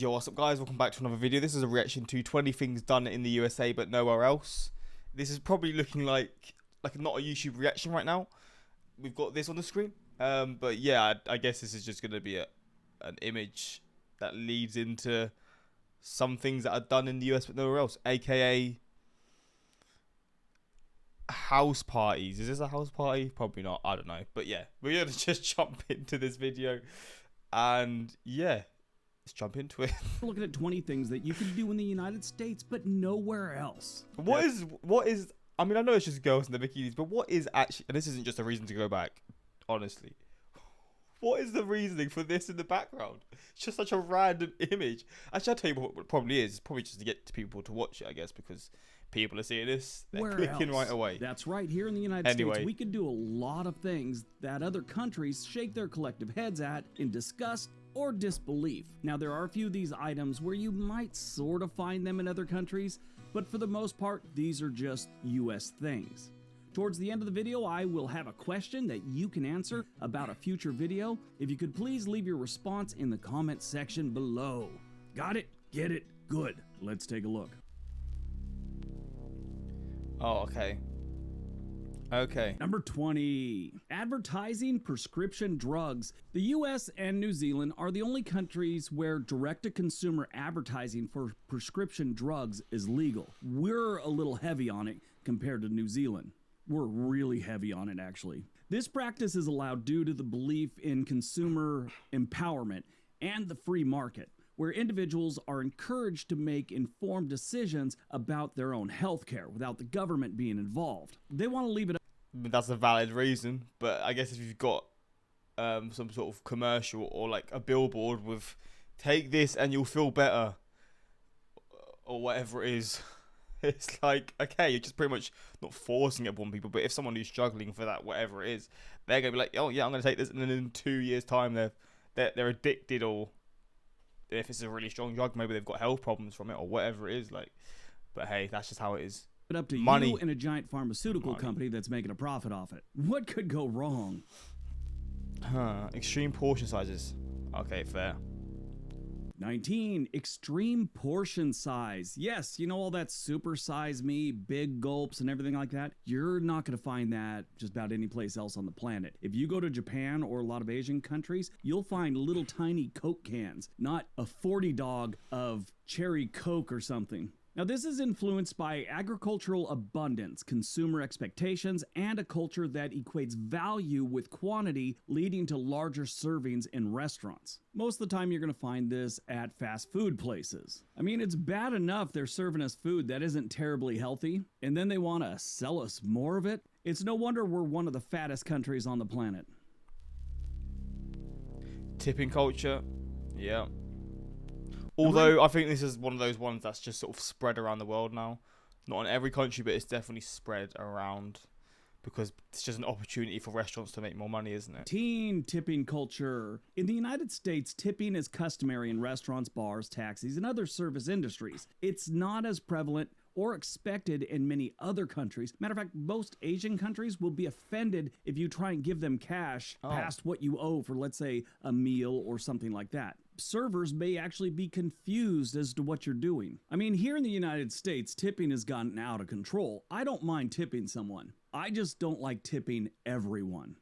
Yo, what's up guys, welcome back to another video. This is a reaction to 20 things done in the USA but nowhere else. This is probably looking like not a YouTube reaction right now. We've got this on the screen. But yeah, I guess this is just going to be an image that leads into some things that are done in the US but nowhere else. AKA house parties. Is this a house party? Probably not, I don't know. But yeah, we're going to just jump into this video. And yeah, let's jump into it. We're looking at 20 things that you can do in the United States, but nowhere else. What is, I mean, I know it's just girls in the bikinis, but what is actually, and this isn't just a reason to go back, honestly. What is the reasoning for this in the background? It's just such a random image. Actually, I'll tell you what it probably is. It's probably just to get people to watch it, I guess, because people are seeing this. They're clicking right away. That's right. Here in the United States, we can do a lot of things that other countries shake their collective heads at in disgust or disbelief. Now, there are a few of these items where you might sort of find them in other countries, but for the most part, these are just US things. Towards the end of the video, I will have a question that you can answer about a future video. If you could please leave your response in the comment section below. Got it? Get it? Good. Let's take a look. Oh, okay. Okay. Number 20, advertising prescription drugs. The US and New Zealand are the only countries where direct-to-consumer advertising for prescription drugs is legal. We're a little heavy on it compared to New Zealand. We're really heavy on it, actually. This practice is allowed due to the belief in consumer empowerment and the free market, where individuals are encouraged to make informed decisions about their own health care without the government being involved. They want to leave it up. That's a valid reason, but I guess if you've got some sort of commercial or like a billboard with "take this and you'll feel better" or whatever it is, it's like, okay, you're just pretty much not forcing it upon people. But if someone who's struggling for that, whatever it is, they're gonna be like, oh yeah, I'm gonna take this, and then in 2 years' time they're addicted, or if it's a really strong drug, maybe they've got health problems from it or whatever it is. Like, but hey, that's just how it is. Up to Money. You and a giant pharmaceutical company that's making a profit off it. What could go wrong? Extreme portion sizes. Okay, fair. 19, extreme portion size. Yes, you know all that super size me, big gulps and everything like that? You're not going to find that just about any place else on the planet. If you go to Japan or a lot of Asian countries, you'll find little tiny Coke cans, not a 40 dog of cherry Coke or something. Now, this is influenced by agricultural abundance, consumer expectations, and a culture that equates value with quantity, leading to larger servings in restaurants. Most of the time, you're going to find this at fast food places. I mean, it's bad enough they're serving us food that isn't terribly healthy, and then they want to sell us more of it. It's no wonder we're one of the fattest countries on the planet. Tipping culture. Yeah. Although I think this is one of those ones that's just sort of spread around the world now. Not in every country, but it's definitely spread around because it's just an opportunity for restaurants to make more money, isn't it? Teen tipping culture. In the United States, tipping is customary in restaurants, bars, taxis, and other service industries. It's not as prevalent or expected in many other countries. Matter of fact, most Asian countries will be offended if you try and give them cash past what you owe for, let's say, a meal or something like that. Servers may actually be confused as to what you're doing. I mean, here in the United States, tipping has gotten out of control. I don't mind tipping someone. I just don't like tipping everyone.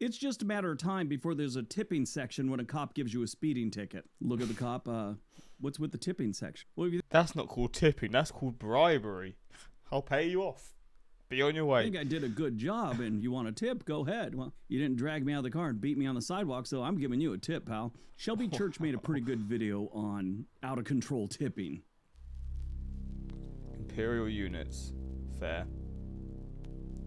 It's just a matter of time before there's a tipping section when a cop gives you a speeding ticket. Look at the cop, what's with the tipping section? That's not called tipping, that's called bribery. I'll pay you off. Be on your way. I think I did a good job, and you want a tip? Go ahead. Well, you didn't drag me out of the car and beat me on the sidewalk, so I'm giving you a tip, pal. Shelby Church made a pretty good video on out-of-control tipping. Imperial units. Fair.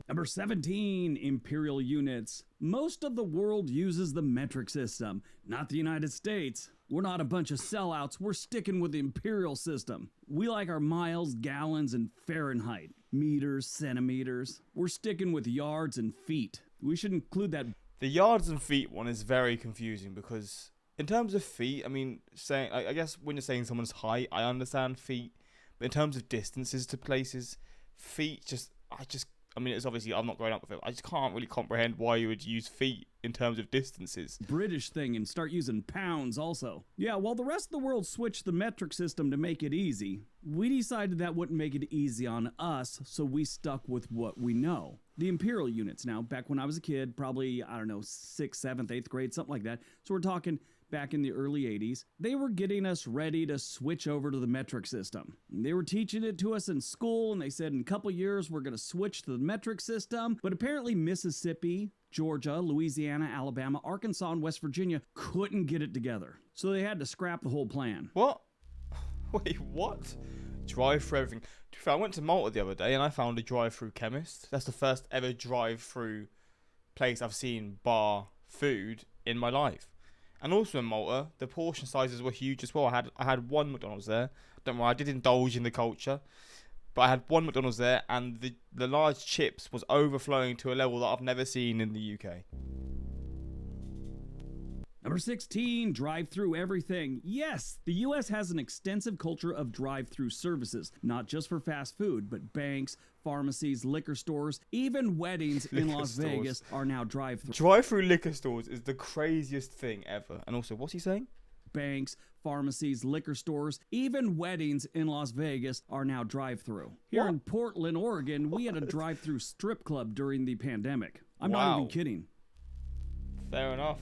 Number 17, imperial units. Most of the world uses the metric system, not the United States. We're not a bunch of sellouts. We're sticking with the imperial system. We like our miles, gallons, and Fahrenheit. Meters, centimeters. We're sticking with yards and feet. We should include that. The yards and feet one is very confusing because in terms of feet, I mean, I guess when you're saying someone's height, I understand feet. But in terms of distances to places, feet I mean, it's obviously I'm not growing up with it. I just can't really comprehend why you would use feet in terms of distances. British thing and start using pounds also. Yeah, while the rest of the world switched the metric system to make it easy, we decided that wouldn't make it easy on us, so we stuck with what we know. The imperial units. Now, back when I was a kid, probably, I don't know, 6th, 7th, 8th grade, something like that. So we're talking back in the early 80s, they were getting us ready to switch over to the metric system. They were teaching it to us in school, and they said in a couple years we're going to switch to the metric system. But apparently Mississippi, Georgia, Louisiana, Alabama, Arkansas, and West Virginia couldn't get it together. So they had to scrap the whole plan. What? Wait, what? Drive-through everything. To be fair, I went to Malta the other day and I found a drive-through chemist. That's the first ever drive-through place I've seen bar food in my life. And also in Malta, the portion sizes were huge as well. I had one McDonald's there. Don't worry, I did indulge in the culture. But I had one McDonald's there, and the large chips was overflowing to a level that I've never seen in the UK. Number 16, drive-through everything. Yes, the U.S. has an extensive culture of drive-through services, not just for fast food, but banks, pharmacies, liquor stores, even weddings in Las Vegas are now drive-through. Drive-through liquor stores is the craziest thing ever. And also, what's he saying? Banks, pharmacies, liquor stores, even weddings in Las Vegas are now drive-through. Here in Portland, Oregon, we had a drive-through strip club during the pandemic. I'm not even kidding. Fair enough.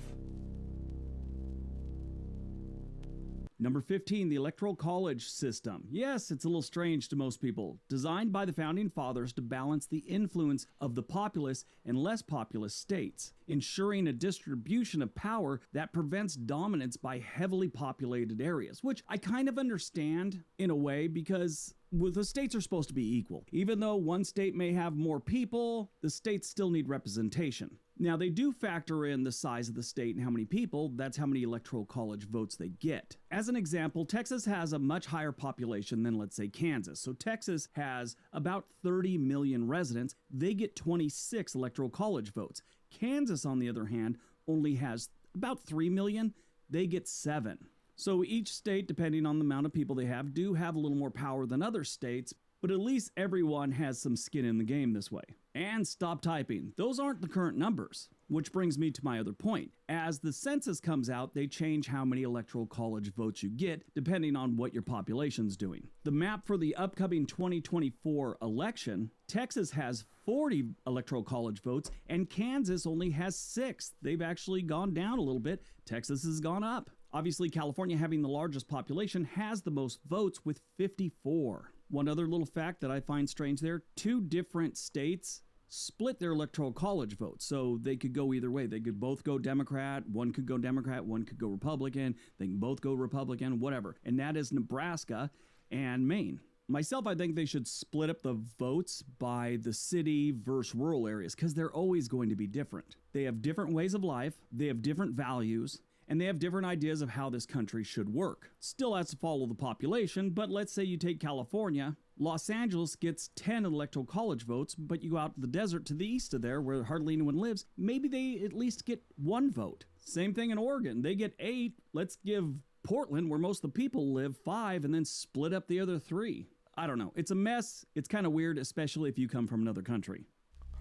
Number 15, the Electoral College system. Yes, it's a little strange to most people. Designed by the Founding Fathers to balance the influence of the populous and less populous states, ensuring a distribution of power that prevents dominance by heavily populated areas, which I kind of understand in a way because the states are supposed to be equal. Even though one state may have more people, the states still need representation. Now, they do factor in the size of the state and how many people. That's how many electoral college votes they get. As an example, Texas has a much higher population than, let's say, Kansas. So Texas has about 30 million residents. They get 26 electoral college votes. Kansas, on the other hand, only has about 3 million. They get 7. So each state, depending on the amount of people they have, do have a little more power than other states, but at least everyone has some skin in the game this way. And stop typing. Those aren't the current numbers. Which brings me to my other point. As the census comes out, they change how many electoral college votes you get, depending on what your population's doing. The map for the upcoming 2024 election, Texas has 40 electoral college votes, and Kansas only has 6. They've actually gone down a little bit. Texas has gone up. Obviously, California, having the largest population, has the most votes with 54. One other little fact that I find strange there, 2 different states split their electoral college votes, so they could go either way. They could both go Democrat, one could go Democrat, one could go Republican, they can both go Republican, whatever. And that is Nebraska and Maine. Myself, I think they should split up the votes by the city versus rural areas, because they're always going to be different. They have different ways of life, they have different values, and they have different ideas of how this country should work. Still has to follow the population, but let's say you take California. Los Angeles gets 10 electoral college votes, but you go out to the desert to the east of there where hardly anyone lives, maybe they at least get 1 vote. Same thing in Oregon. They get 8. Let's give Portland, where most of the people live, 5, and then split up the other 3. I don't know. It's a mess. It's kind of weird, especially if you come from another country.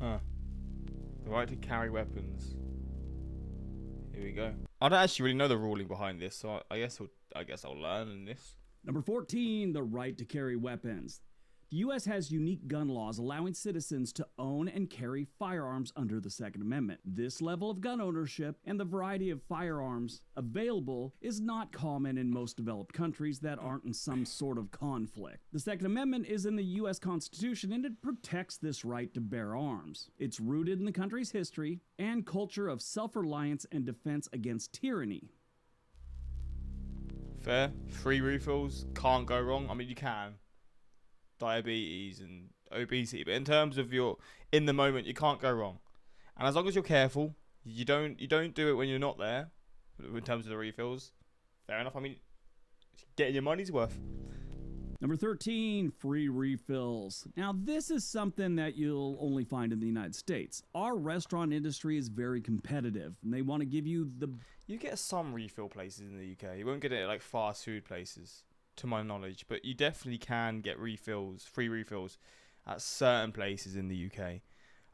Huh. The right to carry weapons. Here we go. I don't actually really know the ruling behind this, so I guess I'll learn in this. Number 14, the right to carry weapons. The U.S. has unique gun laws allowing citizens to own and carry firearms under the Second Amendment. This level of gun ownership and the variety of firearms available is not common in most developed countries that aren't in some sort of conflict. The Second Amendment is in the U.S. Constitution, and it protects this right to bear arms. It's rooted in the country's history and culture of self-reliance and defense against tyranny. Fair. Free refills, can't go wrong. I mean, you can. Diabetes and obesity, but in terms of your in the moment, you can't go wrong. And as long as you're careful, you don't do it when you're not there. In terms of the refills, fair enough. I mean, getting your money's worth. Number 13, free refills. Now, this is something that you'll only find in the United States. Our restaurant industry is very competitive, and they want to give you the... You get some refill places in the UK. You won't get it at like fast food places, to my knowledge, but you definitely can get refills, free refills, at certain places in the UK.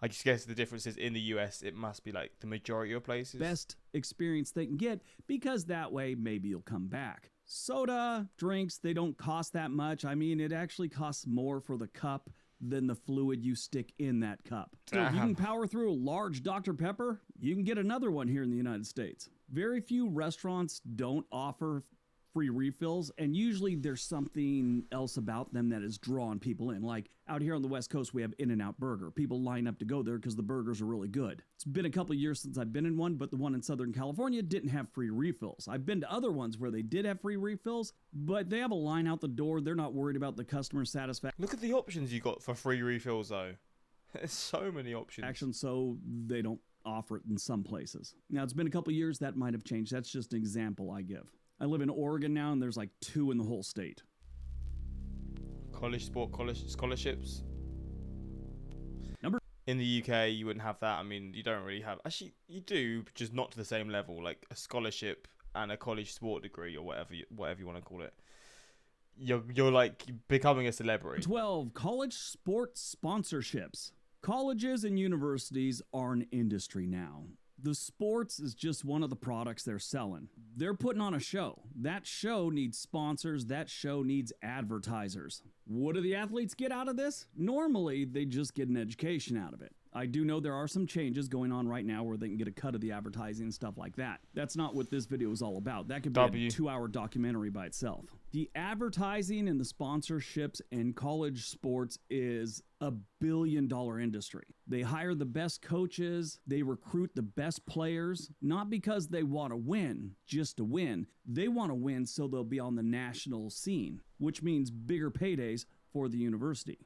I just guess the difference is in the US, it must be like the majority of places. Best experience they can get, because that way maybe you'll come back. Soda, drinks, they don't cost that much. I mean, it actually costs more for the cup than the fluid you stick in that cup. So if you can power through a large Dr. Pepper, you can get another one here in the United States. Very few restaurants don't offer free refills, and usually there's something else about them that is drawing people in. Like out here on the West Coast, we have In-N-Out Burger. People line up to go there because the burgers are really good. It's been a couple years since I've been in one, but the one in Southern California didn't have free refills. I've been to other ones where they did have free refills, but they have a line out the door. They're not worried about the customer satisfaction. Look at the options you got for free refills, though. There's so many options. So they don't offer it in some places. Now, it's been a couple years. That might have changed. That's just an example I give. I live in Oregon now, and there's like 2 in the whole state. College scholarships. In the UK, you wouldn't have that. I mean, you don't really have. Actually, you do, but just not to the same level. Like a scholarship and a college sport degree, or whatever you want to call it. You're like becoming a celebrity. 12, college sports sponsorships. Colleges and universities are an industry now. The sports is just one of the products they're selling. They're putting on a show. That show needs sponsors. That show needs advertisers. What do the athletes get out of this? Normally, they just get an education out of it. I do know there are some changes going on right now where they can get a cut of the advertising and stuff like that. That's not what this video is all about. That could be a 2-hour documentary by itself. The advertising and the sponsorships in college sports is a billion-dollar industry. They hire the best coaches. They recruit the best players, not because they want to win, just to win. They want to win so they'll be on the national scene, which means bigger paydays for the university.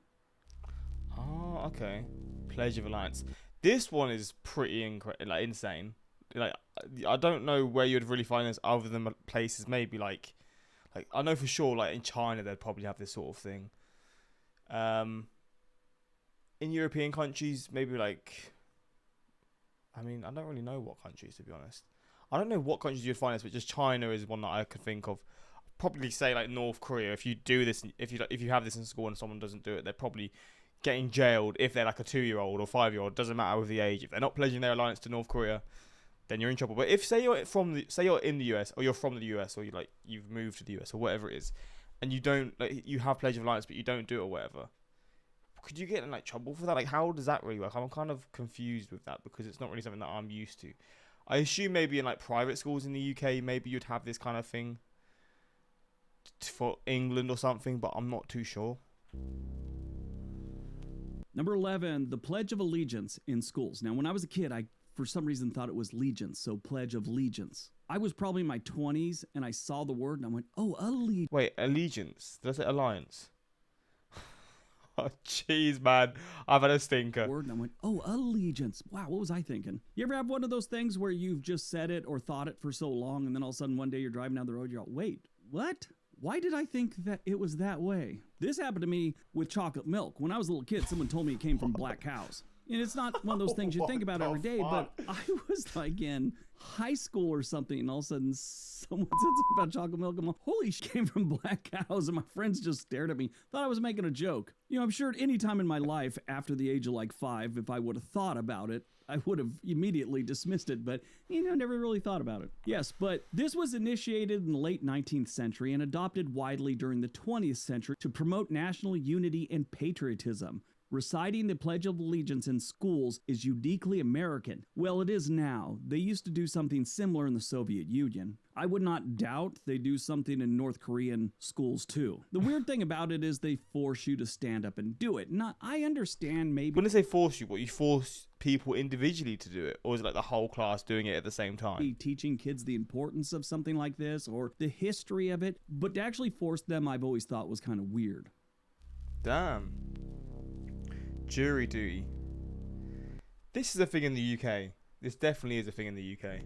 Oh, okay. Pledge of Alliance. This one is pretty insane. Like, I don't know where you'd really find this other than places maybe like I know for sure like in China they'd probably have this sort of thing. In European countries, maybe like, I mean, I don't really know what countries, to be honest. I don't know what countries you'd find this, but just China is one that I could think of. Probably say like North Korea. If you do this, if you have this in school and someone doesn't do it, they're probably getting jailed if they're like a 2-year-old or 5-year-old. Doesn't matter with the age. If they're not pledging their alliance to North Korea, then you're in trouble. But if say you're in the US, or you're from the US, or you've moved to the US or whatever it is, and you don't you have pledge of alliance but you don't do it or whatever, could you get in like trouble for that? Like, how does that really work? I'm kind of confused with that because it's not really something that I'm used to. I assume maybe in like private schools in the UK, maybe you'd have this kind of thing for England or something, but I'm not too sure. Number 11, the Pledge of Allegiance in schools. Now, when I was a kid, I, for some reason, thought it was allegiance, so Pledge of Allegiance. I was probably in my 20s, and I saw the word, and I went, oh, allegiance. Wait, allegiance? Does it alliance? Oh, jeez, man. I've had a stinker. Word, and I went, oh, allegiance. Wow, what was I thinking? You ever have one of those things where you've just said it or thought it for so long, and then all of a sudden one day you're driving down the road, you're all, wait, what? Why did I think that it was that way? This happened to me with chocolate milk. When I was a little kid, someone told me it came from black cows. And it's not one of those things you think about every day, but I was like in high school or something, and all of a sudden someone said something about chocolate milk. I'm like, holy shit, came from black cows, and my friends just stared at me, thought I was making a joke. You know, I'm sure at any time in my life after the age of like 5, if I would have thought about it, I would have immediately dismissed it, but, never really thought about it. Yes, but this was initiated in the late 19th century and adopted widely during the 20th century to promote national unity and patriotism. Reciting the Pledge of Allegiance in schools is uniquely American. Well, it is now. They used to do something similar in the Soviet Union. I would not doubt they do something in North Korean schools too. The weird thing about it is they force you to stand up and do it. I understand maybe... When they say force you, you force people individually to do it? Or is it like the whole class doing it at the same time? Teaching kids the importance of something like this or the history of it. But to actually force them, I've always thought was kind of weird. Damn. Jury duty. This is a thing in the UK. This definitely is a thing in the UK.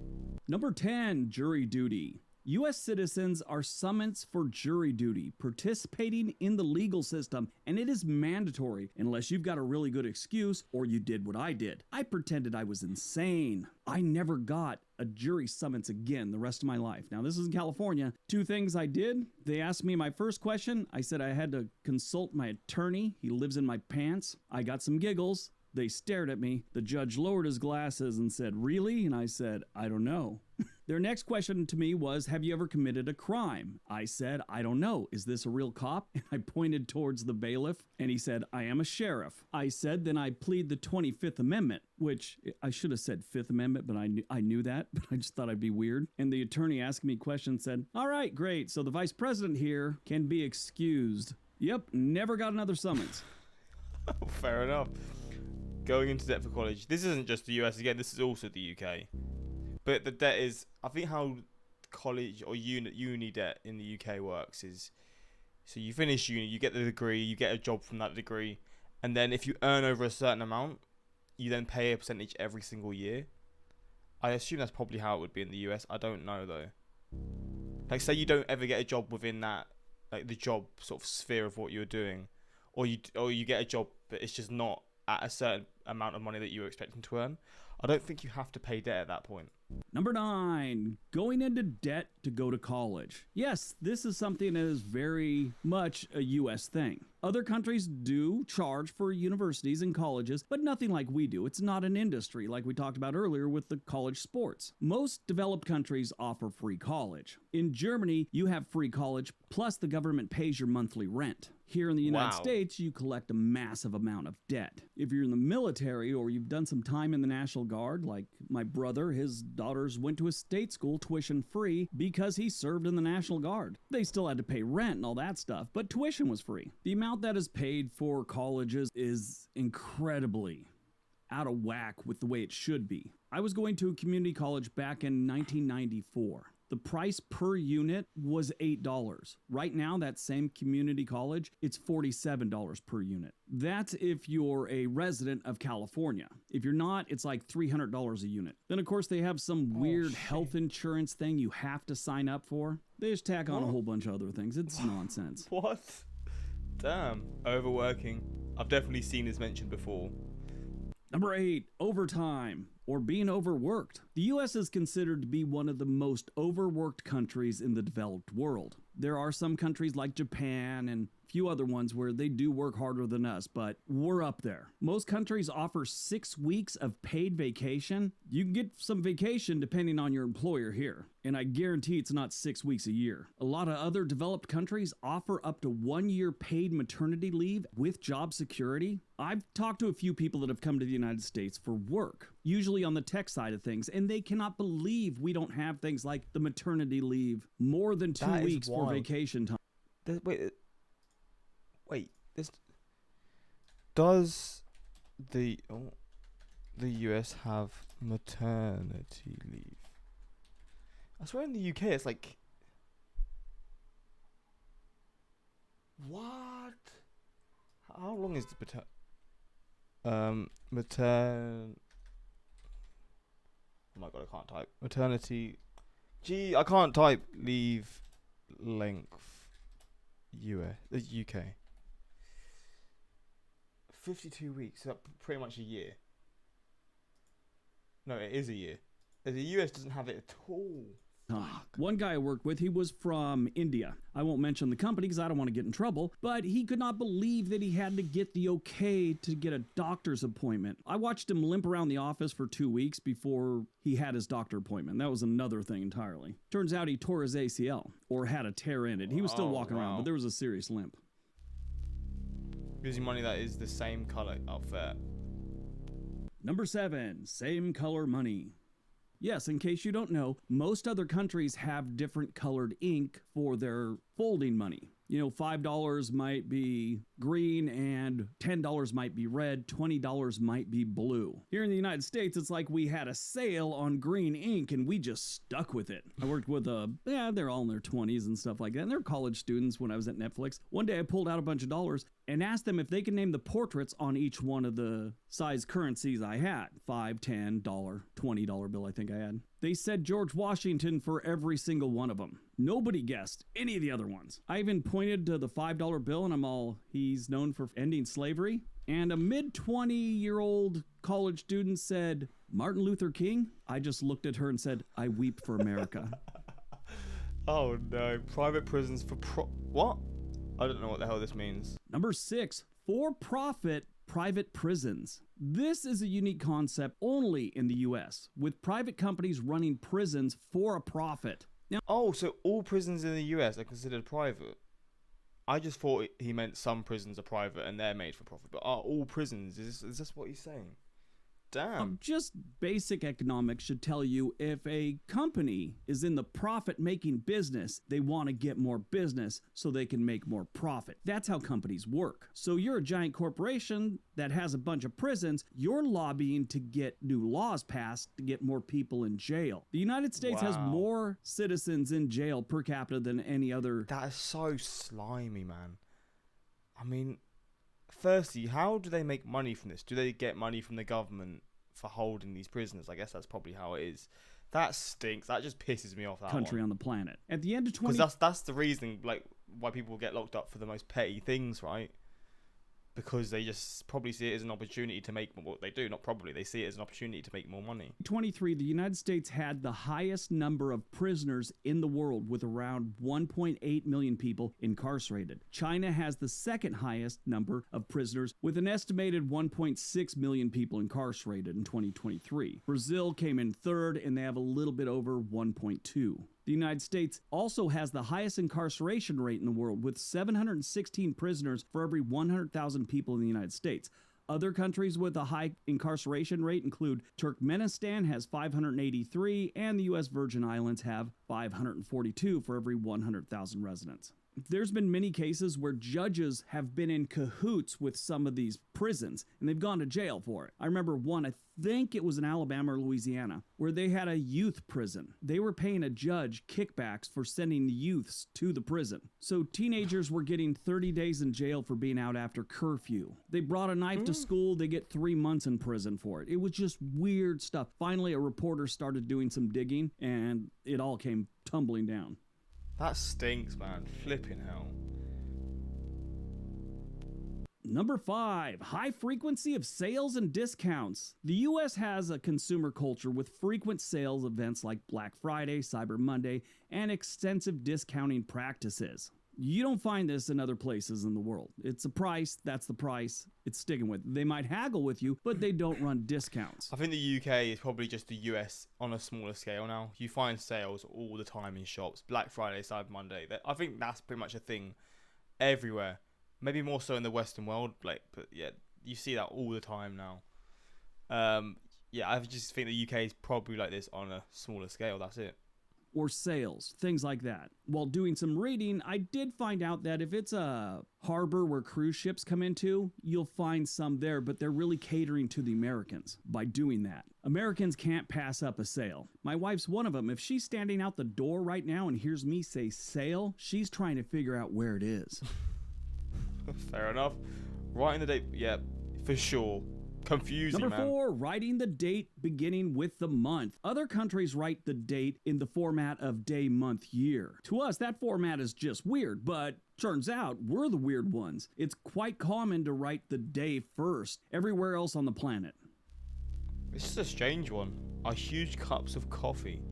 Number 10, jury duty. U.S. citizens are summoned for jury duty, participating in the legal system, and it is mandatory unless you've got a really good excuse or you did what I did. I pretended I was insane. I never got a jury summons again the rest of my life. Now, this is in California. 2 things I did. They asked me my first question. I said I had to consult my attorney. He lives in my pants. I got some giggles. They stared at me. The judge lowered his glasses and said, "Really?" And I said, "I don't know." Their next question to me was, "Have you ever committed a crime?" I said, "I don't know. Is this a real cop?" And I pointed towards the bailiff, and he said, "I am a sheriff." I said, "Then I plead the 25th Amendment," which I should have said Fifth Amendment, but I knew that, but I just thought I'd be weird. And the attorney asked me questions, said, "All right, great. So the vice president here can be excused." Yep, never got another summons. Fair enough. Going into debt for college. This isn't just the US again, this is also the UK. But the debt is, I think how college or uni debt in the UK works is, so you finish uni, you get the degree, you get a job from that degree, and then if you earn over a certain amount, you then pay a percentage every single year. I assume that's probably how it would be in the US. I don't know though. Like, say you don't ever get a job within that, like the job sort of sphere of what you're doing, or you get a job but it's just not at a certain amount of money that you were expecting to earn. I don't think you have to pay debt at that point. Number 9, going into debt to go to college. Yes, this is something that is very much a U.S. thing. Other countries do charge for universities and colleges, but nothing like we do. It's not an industry like we talked about earlier with the college sports. Most developed countries offer free college. In Germany, you have free college, plus the government pays your monthly rent. Here in the United States, you collect a massive amount of debt. If you're in the military or you've done some time in the National Guard, like my brother, his daughters went to a state school tuition free because he served in the National Guard. They still had to pay rent and all that stuff, but tuition was free. The amount that is paid for colleges is incredibly out of whack with the way it should be. I was going to a community college back in 1994. The price per unit was $8. Right now, that same community college, it's $47 per unit. That's if you're a resident of California. If you're not, it's like $300 a unit. Then, of course, they have some weird health insurance thing you have to sign up for. They just tack on a whole bunch of other things. It's nonsense. What? Damn. Overworking. I've definitely seen this mentioned before. Number 8, overtime, or being overworked. The U.S. is considered to be one of the most overworked countries in the developed world. There are some countries like Japan and a few other ones where they do work harder than us, but we're up there. Most countries offer 6 weeks of paid vacation. You can get some vacation depending on your employer here, and I guarantee it's not 6 weeks a year. A lot of other developed countries offer up to 1 year paid maternity leave with job security. I've talked to a few people that have come to the United States for work, usually on the tech side of things, and they cannot believe we don't have things like the maternity leave, more than 2 weeks for vacation time. Does the US have maternity leave? I swear in the UK it's like, what? How long is the oh my god, I can't type. Maternity. Gee, I can't type leave length. UK. 52 weeks. That's pretty much a year. No, it is a year. The US doesn't have it at all. One guy I worked with, he was from India. I won't mention the company because I don't want to get in trouble, but he could not believe that he had to get the okay to get a doctor's appointment. I watched him limp around the office for 2 weeks before he had his doctor appointment. That was another thing entirely. Turns out he tore his ACL, or had a tear in it. He was still walking around, but there was a serious limp. Using money that is the same color outfit. Number 7, same color money. Yes, in case you don't know, most other countries have different colored ink for their folding money. You know, $5 might be green and $10 might be red, $20 might be blue. Here in the United States, it's like we had a sale on green ink and we just stuck with it. I worked with they're all in their 20s and stuff like that, and they're college students when I was at Netflix. One day I pulled out a bunch of dollars and asked them if they could name the portraits on each one of the size currencies I had. $5, $10, $20 bill I think I had. They said George Washington for every single one of them. Nobody guessed any of the other ones. I even pointed to the $5 bill and he's known for ending slavery. And a mid-20-year-old college student said, Martin Luther King? I just looked at her and said, I weep for America. Oh no, private prisons for what? I don't know what the hell this means. Number 6, for-profit private prisons. This is a unique concept only in the US, with private companies running prisons for a profit. Now, Oh, so all prisons in the US are considered private? I just thought he meant some prisons are private and they're made for profit. But are all prisons? Is this what he's saying? Damn. just basic economics should tell you if a company is in the profit-making business, they want to get more business so they can make more profit. That's how companies work. So you're a giant corporation that has a bunch of prisons, you're lobbying to get new laws passed to get more people in jail. The United States has Wow. more citizens in jail per capita than any other. That is so slimy, man. I mean, firstly, how do they make money from this? Do they get money from the government for holding these prisoners? I guess that's probably how it is. That stinks. That just pisses me off. That Country one. on the planet. At the end of Because that's the reason, like, why people get locked up for the most petty things, right? Because they just probably see it as an opportunity to make what they do. Not probably. They see it as an opportunity to make more money. 2023, the United States had the highest number of prisoners in the world with around 1.8 million people incarcerated. China has the second highest number of prisoners with an estimated 1.6 million people incarcerated in 2023. Brazil came in third and they have a little bit over 1.2. The United States also has the highest incarceration rate in the world with 716 prisoners for every 100,000 people in the United States. Other countries with a high incarceration rate include Turkmenistan has 583 and the U.S. Virgin Islands have 542 for every 100,000 residents. There's been many cases where judges have been in cahoots with some of these prisons and they've gone to jail for it. I remember one, I think it was in Alabama or Louisiana, where they had a youth prison. They were paying a judge kickbacks for sending the youths to the prison. So teenagers were getting 30 days in jail for being out after curfew. They brought a knife to school, they get 3 months in prison for it. It was just weird stuff. Finally, a reporter started doing some digging and it all came tumbling down. That stinks, man. Flipping hell. Number 5, high frequency of sales and discounts. The US has a consumer culture with frequent sales events like Black Friday, Cyber Monday, and extensive discounting practices. You don't find this in other places in the world. It's a price, that's the price, it's sticking with. They might haggle with you, but they don't run discounts. I think the UK is probably just the US on a smaller scale now. You find sales all the time in shops. Black Friday, Cyber Monday. I think that's pretty much a thing everywhere. Maybe more so in the Western world, but yeah, you see that all the time now. Yeah, I just think the UK is probably like this on a smaller scale. That's it. Or sales, things like that. While doing some reading, I did find out that if it's a harbor where cruise ships come into, you'll find some there, but they're really catering to the Americans by doing that. Americans can't pass up a sale. My wife's one of them. If she's standing out the door right now and hears me say sale, she's trying to figure out where it is. Fair enough. Writing the date, yeah, for sure. Confusing, Number man. 4, writing the date beginning with the month. Other countries write the date in the format of day, month, year. To us, that format is just weird, but turns out we're the weird ones. It's quite common to write the day first everywhere else on the planet. This is a strange one. Are huge cups of coffee.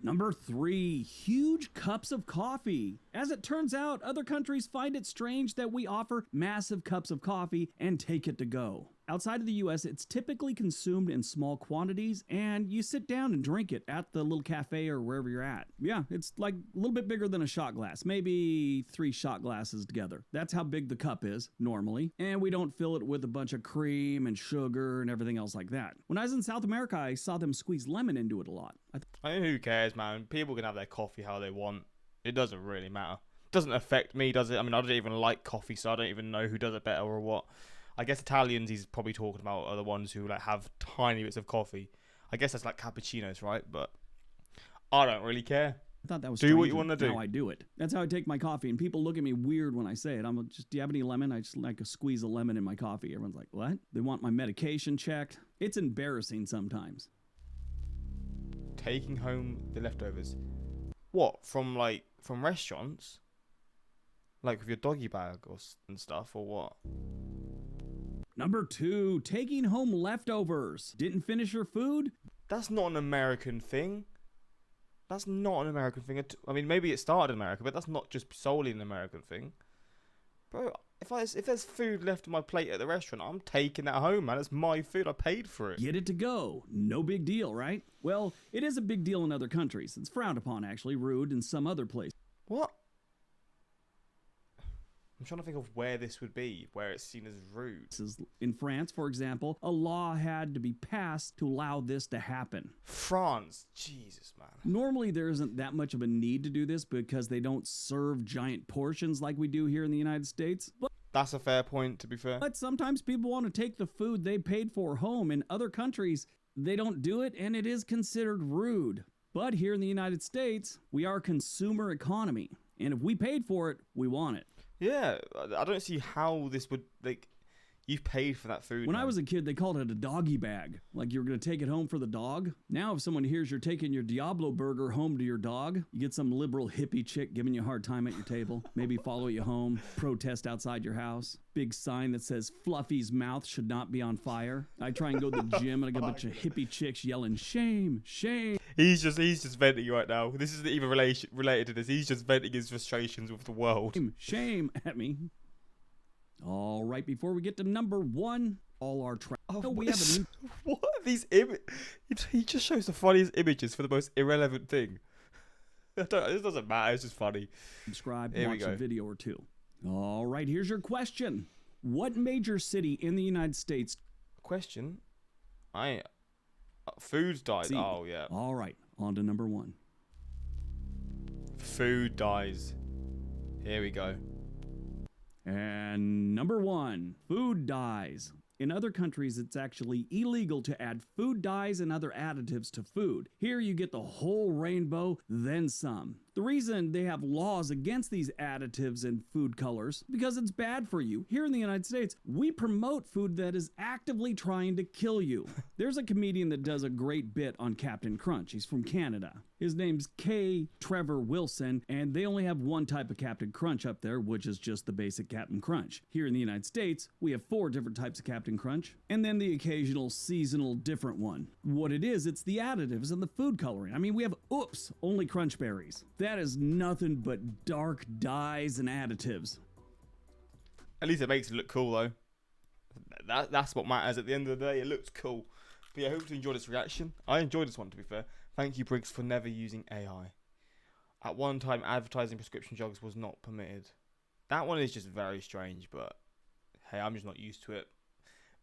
Number 3, huge cups of coffee. As it turns out, other countries find it strange that we offer massive cups of coffee and take it to go. Outside of the US, it's typically consumed in small quantities and you sit down and drink it at the little cafe or wherever you're at. Yeah, it's like a little bit bigger than a shot glass, maybe 3 shot glasses together. That's how big the cup is normally, and we don't fill it with a bunch of cream and sugar and everything else like that. When I was in South America, I saw them squeeze lemon into it a lot. I mean, who cares, man? People can have their coffee how they want. It doesn't really matter. It doesn't affect me, does it? I mean, I don't even like coffee, so I don't even know who does it better or what. I guess Italians he's probably talking about are the ones who like have tiny bits of coffee. I guess that's like cappuccinos, right? But I don't really care. I thought that was Do what strange, you wanna and do. Now I do it. That's how I take my coffee, and people look at me weird when I say it. I'm just, do you have any lemon? I just like a squeeze of lemon in my coffee. Everyone's like, what? They want my medication checked. It's embarrassing sometimes. Taking home the leftovers. What, from restaurants? Like with your doggy bag and stuff, or what? Number 2, taking home leftovers. Didn't finish your food? That's not an American thing. That's not an American thing. I mean, maybe it started in America, but that's not just solely an American thing. Bro, if there's food left on my plate at the restaurant, I'm taking that home, man. It's my food. I paid for it. Get it to go. No big deal, right? Well, it is a big deal in other countries. It's frowned upon, actually, rude in some other places. What? I'm trying to think of where this would be, where it's seen as rude. In France, for example, a law had to be passed to allow this to happen. France, Jesus, man. Normally, there isn't that much of a need to do this because they don't serve giant portions like we do here in the United States. That's a fair point, to be fair. But sometimes people want to take the food they paid for home. In other countries, they don't do it, and it is considered rude. But here in the United States, we are a consumer economy. And if we paid for it, we want it. Yeah, I don't see how this would, like, you've paid for that food. When man. I was a kid, they called it a doggy bag. Like you were going to take it home for the dog. Now, if someone hears you're taking your Diablo burger home to your dog, you get some liberal hippie chick giving you a hard time at your table. Maybe follow you home, protest outside your house. Big sign that says Fluffy's mouth should not be on fire. I try and go to the gym and I get a bunch of hippie chicks yelling, shame, shame. He's just venting right now. This isn't even related to this. He's just venting his frustrations with the world. Shame at me. All right, before we get to number one, all our we have a new... What are these images? He just shows the funniest images for the most irrelevant thing. It doesn't matter. It's just funny. Subscribe, Here watch a video or two. All right, here's your question. What major city in the United States... Question? Food dies. Oh, yeah. All right, on to number one. Food dies. Here we go. And number one, food dyes. In other countries, it's actually illegal to add food dyes and other additives to food. Here you get the whole rainbow, then some. The reason they have laws against these additives and food colors, because it's bad for you. Here in the United States, we promote food that is actively trying to kill you. There's a comedian that does a great bit on Captain Crunch. He's from Canada. His name's K. Trevor Wilson, and they only have one type of Captain Crunch up there, which is just the basic Captain Crunch. Here in the United States, we have 4 different types of Captain Crunch, and then the occasional seasonal different one. What it is, it's the additives and the food coloring. I mean, we have, only Crunch Berries. That is nothing but dark dyes and additives. At least it makes it look cool, though. That's what matters at the end of the day. It looks cool. But yeah, I hope you enjoyed this reaction. I enjoyed this one, to be fair. Thank you, Briggs, for never using AI. At one time, advertising prescription drugs was not permitted. That one is just very strange, but hey, I'm just not used to it.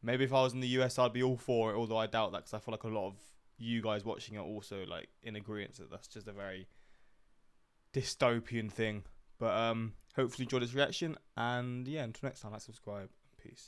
Maybe if I was in the US, I'd be all for it, although I doubt that because I feel like a lot of you guys watching are also like in agreement that that's just a very dystopian thing. But hopefully you enjoyed this reaction, and yeah, until next time, like, subscribe, peace.